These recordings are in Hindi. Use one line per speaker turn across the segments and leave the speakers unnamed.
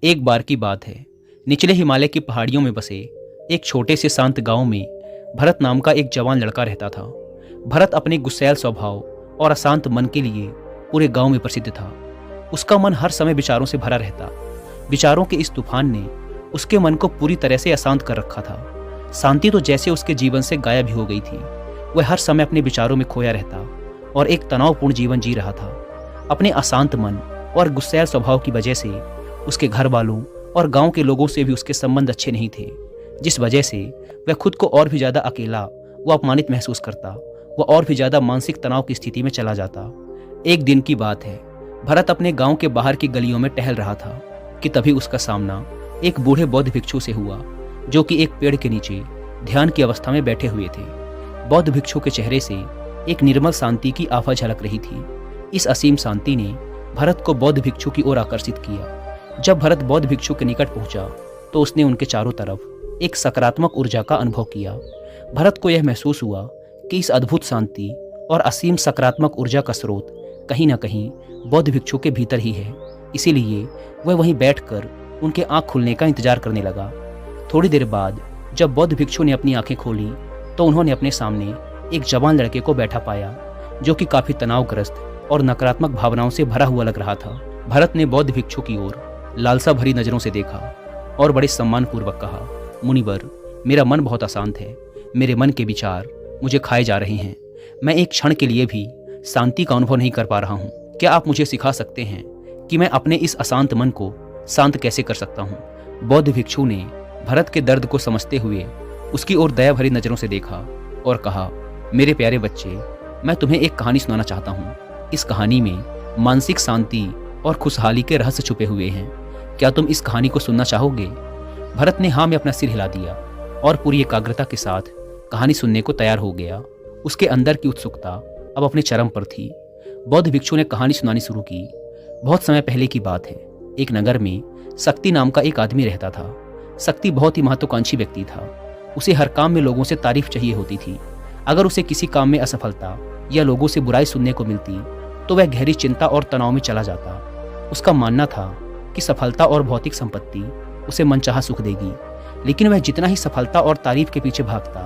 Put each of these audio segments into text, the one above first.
एक बार की बात है। निचले हिमालय की पहाड़ियों में बसे एक छोटे से शांत गांव में भरत नाम का एक जवान लड़का रहता था। भरत अपने गुस्सैल स्वभाव और अशांत मन के लिए पूरे गांव में प्रसिद्ध था। उसका मन हर समय विचारों से भरा रहता। विचारों के इस तूफान ने उसके मन को पूरी तरह से अशांत कर रखा था। शांति तो जैसे उसके जीवन से गायब ही हो गई थी। वह हर समय अपने विचारों में खोया रहता और एक तनावपूर्ण जीवन जी रहा था। अपने अशांत मन और गुस्सैल स्वभाव की वजह से उसके घर वालों और गांव के लोगों से भी उसके संबंध अच्छे नहीं थे, जिस वजह से वह खुद को और भी ज़्यादा अकेला व अपमानित महसूस करता। वह और भी ज़्यादा मानसिक तनाव की स्थिति में चला जाता। एक दिन की बात है, भरत अपने गांव के बाहर की गलियों में टहल रहा था कि तभी उसका सामना एक बूढ़े बौद्ध भिक्षु से हुआ, जो कि एक पेड़ के नीचे ध्यान की अवस्था में बैठे हुए थे। बौद्ध भिक्षु के चेहरे से एक निर्मल शांति की आभा झलक रही थी। इस असीम शांति ने भरत को बौद्ध भिक्षु की ओर आकर्षित किया। जब भरत बौद्ध भिक्षु के निकट पहुंचा तो उसने उनके चारों तरफ एक सकारात्मक ऊर्जा का अनुभव किया। भरत को यह महसूस हुआ कि इस अद्भुत शांति और असीम सकारात्मक ऊर्जा का स्रोत कहीं न कहीं बौद्ध भिक्षु के भीतर ही है। इसीलिए वह वहीं बैठकर उनके आंख खुलने का इंतजार करने लगा। थोड़ी देर बाद जब बौद्ध भिक्षु ने अपनी आंखें खोली तो उन्होंने अपने सामने एक जवान लड़के को बैठा पाया, जो कि काफी तनावग्रस्त और नकारात्मक भावनाओं से भरा हुआ लग रहा था। भरत ने बौद्ध भिक्षु की ओर लालसा भरी नजरों से देखा और बड़े सम्मानपूर्वक कहा, मुनिवर, मेरा मन बहुत अशांत है। मेरे मन के विचार मुझे खाए जा रहे हैं। मैं एक क्षण के लिए भी शांति का अनुभव नहीं कर पा रहा हूँ। क्या आप मुझे सिखा सकते हैं कि मैं अपने इस अशांत मन को शांत कैसे कर सकता हूँ? बौद्ध भिक्षु ने भरत के दर्द को समझते हुए उसकी ओर दया भरी नजरों से देखा और कहा, मेरे प्यारे बच्चे, मैं तुम्हें एक कहानी सुनाना चाहता हूँ। इस कहानी में मानसिक शांति और खुशहाली के रहस्य छुपे हुए हैं। क्या तुम इस कहानी को सुनना चाहोगे? भरत ने हाँ में अपना सिर हिला दिया और पूरी एकाग्रता के साथ कहानी सुनने को तैयार हो गया। उसके अंदर की उत्सुकता अब अपने चरम पर थी। बौद्ध भिक्षु ने कहानी सुनानी शुरू की। बहुत समय पहले की बात है। एक नगर में शक्ति नाम का एक आदमी रहता था। शक्ति बहुत ही महत्वाकांक्षी व्यक्ति था। उसे हर काम में लोगों से तारीफ चाहिए होती थी। अगर उसे किसी काम में असफलता या लोगों से बुराई सुनने को मिलती तो वह गहरी चिंता और तनाव में चला जाता। उसका मानना था कि सफलता और भौतिक संपत्ति उसे मनचाहा सुख देगी, लेकिन वह जितना ही सफलता और तारीफ के पीछे भागता,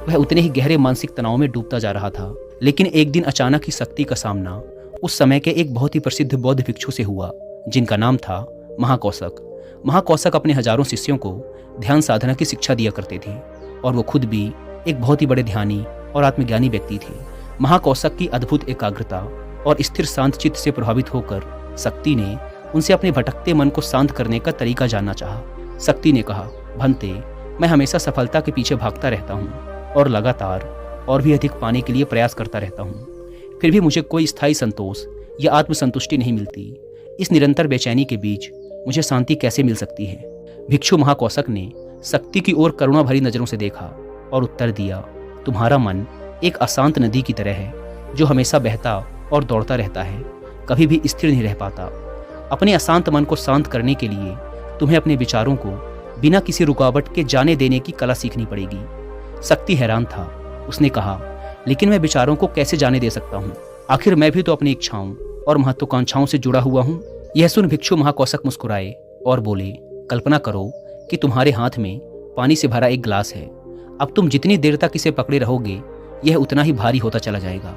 वह उतने ही गहरे मानसिक तनाव में डूबता जा रहा था। लेकिन एक दिन अचानक ही शक्ति का सामना उस समय के एक बहुत ही प्रसिद्ध बौद्ध भिक्षु से हुआ, जिनका नाम था महाकौशक। महाकौशक अपने हजारों शिष्यों को ध्यान साधना की शिक्षा दिया करते थे और वो खुद भी एक बहुत ही बड़े ध्यानी और आत्मज्ञानी व्यक्ति थे। महाकौशक की अद्भुत एकाग्रता और स्थिर शांत चित्त से प्रभावित होकर शक्ति ने उनसे अपने भटकते मन को शांत करने का तरीका जानना चाहा। शक्ति ने कहा, भंते, मैं हमेशा सफलता के पीछे भागता रहता हूँ और लगातार और भी अधिक पाने के लिए प्रयास करता रहता हूँ, फिर भी मुझे कोई स्थायी संतोष या आत्मसंतुष्टि नहीं मिलती। इस निरंतर बेचैनी के बीच मुझे शांति कैसे मिल सकती है? भिक्षु महाकौशक ने शक्ति की ओर करुणा भरी नजरों से देखा और उत्तर दिया, तुम्हारा मन एक अशांत नदी की तरह है, जो हमेशा बहता और दौड़ता रहता है, कभी भी स्थिर नहीं रह पाता। अपने अशांत मन को शांत करने के लिए तुम्हें अपने विचारों को बिना किसी रुकावट के जाने देने की कला सीखनी पड़ेगी। शक्ति हैरान था। उसने कहा, लेकिन मैं विचारों को कैसे जाने दे सकता हूँ? आखिर मैं भी तो अपनी इच्छाओं और महत्वाकांक्षाओं से जुड़ा हुआ हूँ। यह सुन भिक्षु महाकौशक मुस्कुराए और बोले, कल्पना करो कि तुम्हारे हाथ में पानी से भरा एक गिलास है। अब तुम जितनी देर तक इसे पकड़े रहोगे, यह उतना ही भारी होता चला जाएगा,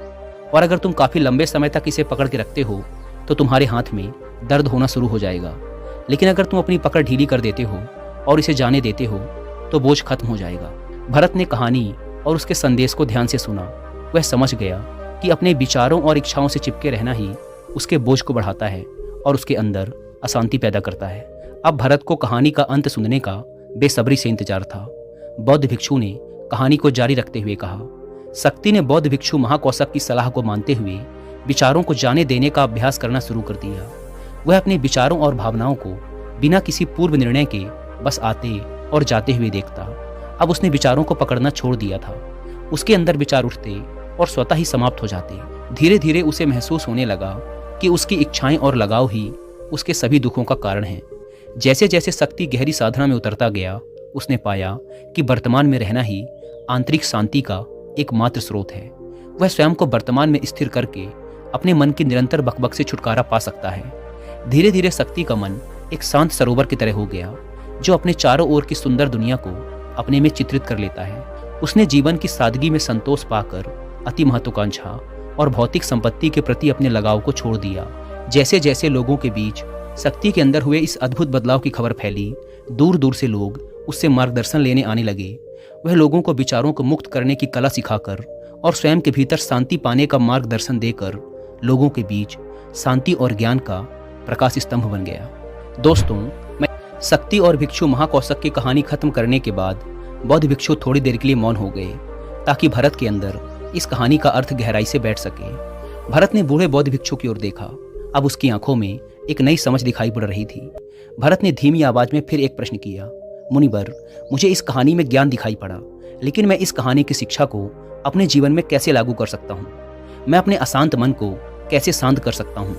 और अगर तुम काफी लंबे समय तक इसे पकड़ के रखते हो तो तुम्हारे हाथ में दर्द होना शुरू हो जाएगा। लेकिन अगर तुम अपनी पकड़ ढीली कर देते हो और इसे जाने देते हो तो बोझ खत्म हो जाएगा। भरत ने कहानी और उसके संदेश को ध्यान से सुना। वह समझ गया कि अपने विचारों और इच्छाओं से चिपके रहना ही उसके बोझ को बढ़ाता है और उसके अंदर अशांति पैदा करता है। अब भरत को कहानी का अंत सुनने का बेसब्री से इंतजार था। बौद्ध भिक्षु ने कहानी को जारी रखते हुए कहा, शक्ति ने बौद्ध भिक्षु महाकौशक की सलाह को मानते हुए विचारों को जाने देने का अभ्यास करना शुरू कर दिया। वह अपने विचारों और भावनाओं को बिना किसी पूर्व निर्णय के बस आते और जाते हुए देखता। अब उसने विचारों को पकड़ना छोड़ दिया था। उसके अंदर विचार उठते और स्वतः ही समाप्त हो जाते। धीरे धीरे उसे महसूस होने लगा कि उसकी इच्छाएं और लगाव ही उसके सभी दुखों का कारण है। जैसे जैसे शक्ति गहरी साधना में उतरता गया, उसने पाया कि वर्तमान में रहना ही आंतरिक शांति का एकमात्र स्रोत है। वह स्वयं को वर्तमान में स्थिर करके अपने मन की निरंतर बकबक से छुटकारा पा सकता है। धीरे धीरे शक्ति का मन एक शांत सरोवर की तरह हो गया जो अपने चारों ओर की सुंदर दुनिया को अपने में चित्रित कर लेता है। उसने जीवन की सादगी में संतोष पाकर अति महत्वाकांक्षा और भौतिक संपत्ति के प्रति अपने लगाव को छोड़ दिया। जैसे जैसे लोगों के बीच शक्ति के अंदर हुए इस अद्भुत बदलाव की खबर फैली, दूर दूर से लोग उससे मार्गदर्शन लेने आने लगे। वह लोगों को विचारों को मुक्त करने की कला सिखाकर और स्वयं के भीतर शांति पाने का मार्गदर्शन देकर लोगों के बीच शांति और ज्ञान का प्रकाश स्तंभ बन गया। दोस्तों, मैं शक्ति और भिक्षु महाकौशक की कहानी खत्म करने के बाद बौद्ध भिक्षु थोड़ी देर के लिए मौन हो गए ताकि भरत के अंदर इस कहानी का अर्थ गहराई से बैठ सके। भरत ने बूढ़े बौद्ध भिक्षु की ओर देखा। अब उसकी आंखों में एक नई समझ दिखाई पड़ रही थी। भरत ने धीमी आवाज में फिर एक प्रश्न किया, मुनिवर, मुझे इस कहानी में ज्ञान दिखाई पड़ा, लेकिन मैं इस कहानी की शिक्षा को अपने जीवन में कैसे लागू कर सकता हूँ? मैं अपने अशांत मन को कैसे शांत कर सकता हूँ?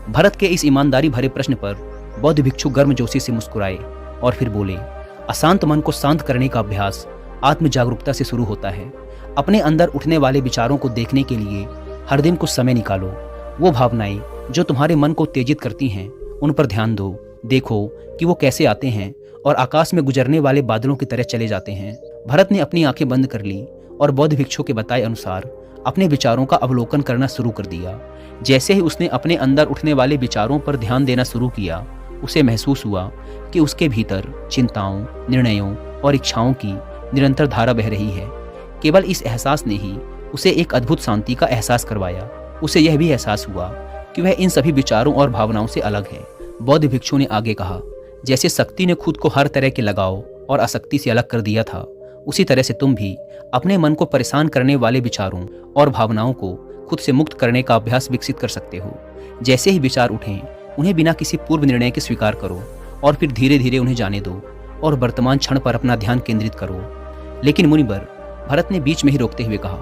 भरत के इस ईमानदारी भरे प्रश्न पर बौद्ध भिक्षु गर्मजोशी से मुस्कुराए और फिर बोले, अशांत मन को शांत करने का अभ्यास आत्म जागरूकता से शुरू होता है। अपने अंदर उठने वाले विचारों को देखने के लिए हर दिन कुछ समय निकालो। वो भावनाएं जो तुम्हारे मन को उत्तेजित करती हैं, उन पर ध्यान दो। देखो कि वो कैसे आते हैं और आकाश में गुजरने वाले बादलों की तरह चले जाते हैं। भरत ने अपनी आंखें बंद कर ली और बौद्ध भिक्षु के बताए अनुसार अपने विचारों का अवलोकन करना शुरू कर दिया। जैसे ही उसने अपने अंदर उठने वाले विचारों पर ध्यान देना शुरू किया, उसे महसूस हुआ कि उसके भीतर चिंताओं, निर्णयों और इच्छाओं की निरंतर धारा बह रही है। केवल इस एहसास ने ही उसे एक अद्भुत शांति का एहसास करवाया। उसे यह भी एहसास हुआ कि वह इन सभी विचारों और भावनाओं से अलग है। बौद्ध भिक्षु ने आगे कहा, जैसे शक्ति ने खुद को हर तरह के लगाव और आसक्ति से अलग कर दिया था, उसी तरह से तुम भी अपने मन को परेशान करने वाले विचारों और भावनाओं को खुद से मुक्त करने का अभ्यास विकसित कर सकते हो। जैसे ही विचार उठें, उन्हें बिना किसी पूर्व निर्णय के स्वीकार करो और फिर धीरे धीरे उन्हें जाने दो और वर्तमान क्षण पर अपना ध्यान केंद्रित करो। लेकिन मुनिवर, भरत ने बीच में ही रोकते हुए कहा,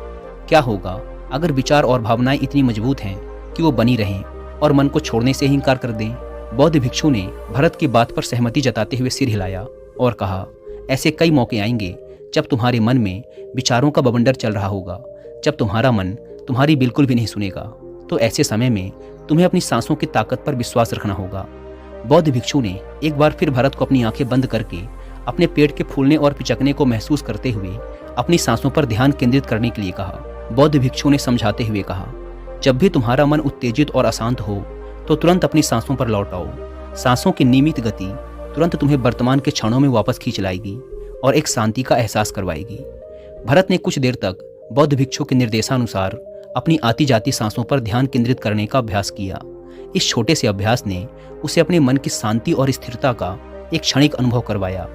क्या होगा अगर विचार और भावनाएं इतनी मजबूत हैं कि वो बनी रहें और मन को छोड़ने से ही इनकार कर दें? बौद्ध भिक्षु ने भरत की बात पर सहमति जताते हुए सिर हिलाया और कहा, ऐसे कई मौके आएंगे जब तुम्हारे मन में विचारों का बवंडर चल रहा होगा, जब तुम्हारा मन तुम्हारी बिल्कुल भी नहीं सुनेगा। तो ऐसे समय में तुम्हें अपनी सांसों की ताकत पर विश्वास रखना होगा। बौद्ध भिक्षु ने एक बार फिर भरत को अपनी आंखें बंद करके अपने पेट के फूलने और पिचकने को महसूस करते हुए अपनी सांसों पर ध्यान केंद्रित करने के लिए कहा। बौद्ध भिक्षु ने समझाते हुए कहा, जब भी तुम्हारा मन उत्तेजित और अशांत हो तो तुरंत अपनी सांसों पर लौट आओ। सांसों की नियमित गति तुरंत तुम्हें वर्तमान के क्षणों में वापस खींच लाएगी और एक शांति का एहसास करवाएगी। भरत ने कुछ देर तक बौद्ध भिक्षु के निर्देशानुसार अपनी आती जाती सांसों पर ध्यान केंद्रित करने का अभ्यास किया। इस छोटे से अभ्यास ने उसे अपने मन की शांति और स्थिरता का एक क्षणिक अनुभव करवाया।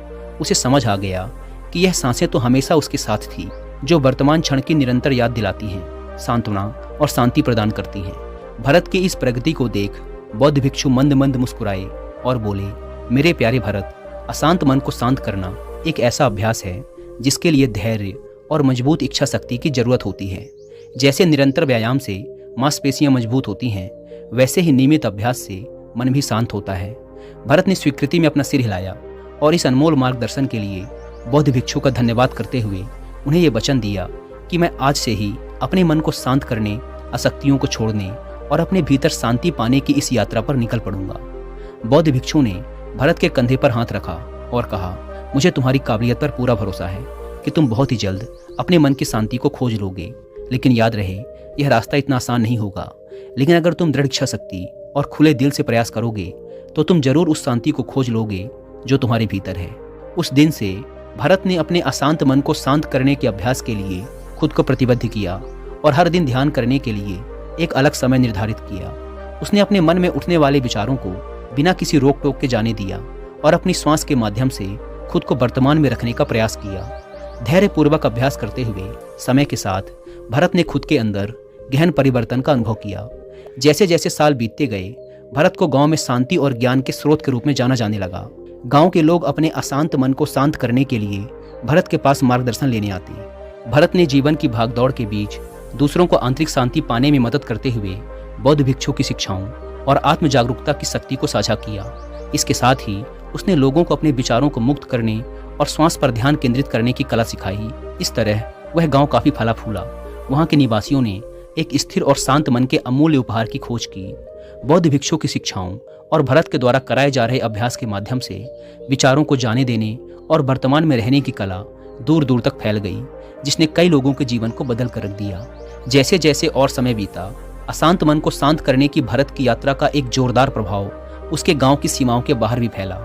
उसे समझ आ गया कि यह सांसें तो हमेशा उसके साथ थी, जो वर्तमान क्षण की निरंतर याद दिलाती हैं, सांत्वना और शांति प्रदान करती हैं। भरत की इस प्रगति को देख बौद्ध भिक्षु मंद मंद मुस्कुराए और बोले, मेरे प्यारे भरत, अशांत मन को शांत करना एक ऐसा अभ्यास है जिसके लिए धैर्य और मजबूत इच्छा शक्ति की जरूरत होती है। जैसे निरंतर व्यायाम से मांसपेशियां मजबूत होती हैं, वैसे ही नियमित अभ्यास से मन भी शांत होता है। भरत ने स्वीकृति में अपना सिर हिलाया और इस अनमोल मार्गदर्शन के लिए बौद्ध भिक्षु का धन्यवाद करते हुए उन्हें यह वचन दिया कि मैं आज से ही अपने मन को शांत करने, आसक्तियों को छोड़ने और अपने भीतर शांति पाने की इस यात्रा पर निकल पड़ूंगा। बौद्ध भिक्षु ने भरत के कंधे पर हाथ रखा और कहा, मुझे तुम्हारी काबिलियत पर पूरा भरोसा है कि तुम बहुत ही जल्द अपने मन की शांति को खोज लोगे। लेकिन याद रहे, यह रास्ता इतना आसान नहीं होगा, लेकिन अगर तुम दृढ़ इच्छा शक्ति और खुले दिल से प्रयास करोगे तो तुम जरूर उस शांति को खोज लोगे जो तुम्हारे भीतर है। उस दिन से भरत ने अपने अशांत मन को शांत करने के अभ्यास के लिए खुद को प्रतिबद्ध किया और हर दिन ध्यान करने के लिए एक अलग समय निर्धारित किया। उसने अपने मन में उठने वाले विचारों को बिना किसी रोक टोक के जाने दिया और अपनी श्वास के माध्यम से खुद को वर्तमान में रखने का प्रयास किया। धैर्यपूर्वक अभ्यास करते हुए समय के साथ भरत ने खुद के अंदर गहन परिवर्तन का अनुभव किया। जैसे जैसे साल बीतते गए, भरत को गांव में शांति और ज्ञान के स्रोत के रूप में जाना जाने लगा। गांव के लोग अपने अशांत मन को शांत करने के लिए भरत के पास मार्गदर्शन लेने आते। भरत ने जीवन की भागदौड़ के बीच दूसरों को आंतरिक शांति पाने में मदद करते हुए बौद्ध भिक्षु की शिक्षाओं और आत्म जागरूकता की शक्ति को साझा किया। इसके साथ ही उसने लोगों को अपने विचारों को मुक्त करने और श्वास पर ध्यान केंद्रित करने की कला सिखाई। इस तरह वह गांव काफी फला फूला। वहां के निवासियों ने एक स्थिर और शांत मन के अमूल्य उपहार की खोज की। बौद्ध भिक्षु की शिक्षाओं और भरत के द्वारा कराए जा रहे अभ्यास के माध्यम से विचारों को जाने देने और वर्तमान में रहने की कला दूर दूर तक फैल गई, जिसने कई लोगों के जीवन को बदल कर रख दिया। जैसे जैसे और समय बीता, अशांत मन को शांत करने की भरत की यात्रा का एक जोरदार प्रभाव उसके गांव की सीमाओं के बाहर भी फैला।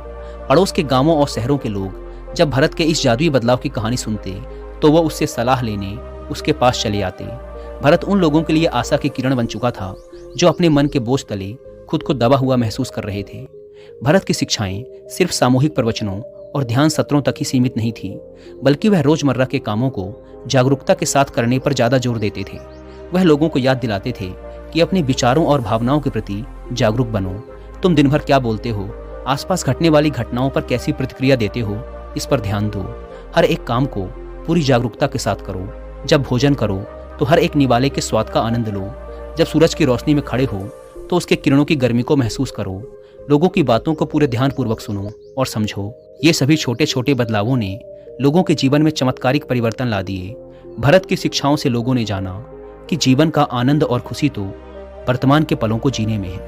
पड़ोस के गांवों और शहरों के लोग जब भरत के इस जादुई बदलाव की कहानी सुनते तो वह उससे सलाह लेने उसके पास चले आते। भरत उन लोगों के लिए आशा की किरण बन चुका था जो अपने मन के बोझ तले खुद को दबा हुआ महसूस कर रहे थे। भरत की शिक्षाएं सिर्फ सामूहिक प्रवचनों और ध्यान सत्रों तक ही सीमित नहीं थी, बल्कि वह रोजमर्रा के कामों को जागरूकता के साथ करने पर ज्यादा जोर देते थे। वह लोगों को याद दिलाते थे कि अपने विचारों और भावनाओं के प्रति जागरूक बनो। तुम दिन भर क्या बोलते हो, आसपास घटने वाली घटनाओं पर कैसी प्रतिक्रिया देते हो, इस पर ध्यान दो। हर एक काम को पूरी जागरूकता के साथ करो। जब भोजन करो तो हर एक निवाले के स्वाद का आनंद लो। जब सूरज की रोशनी में खड़े हो तो उसके किरणों की गर्मी को महसूस करो। लोगों की बातों को पूरे ध्यानपूर्वक सुनो और समझो। ये सभी छोटे छोटे बदलावों ने लोगों के जीवन में चमत्कारिक परिवर्तन ला दिए। भरत की शिक्षाओं से लोगों ने जाना कि जीवन का आनंद और खुशी तो वर्तमान के पलों को जीने में है।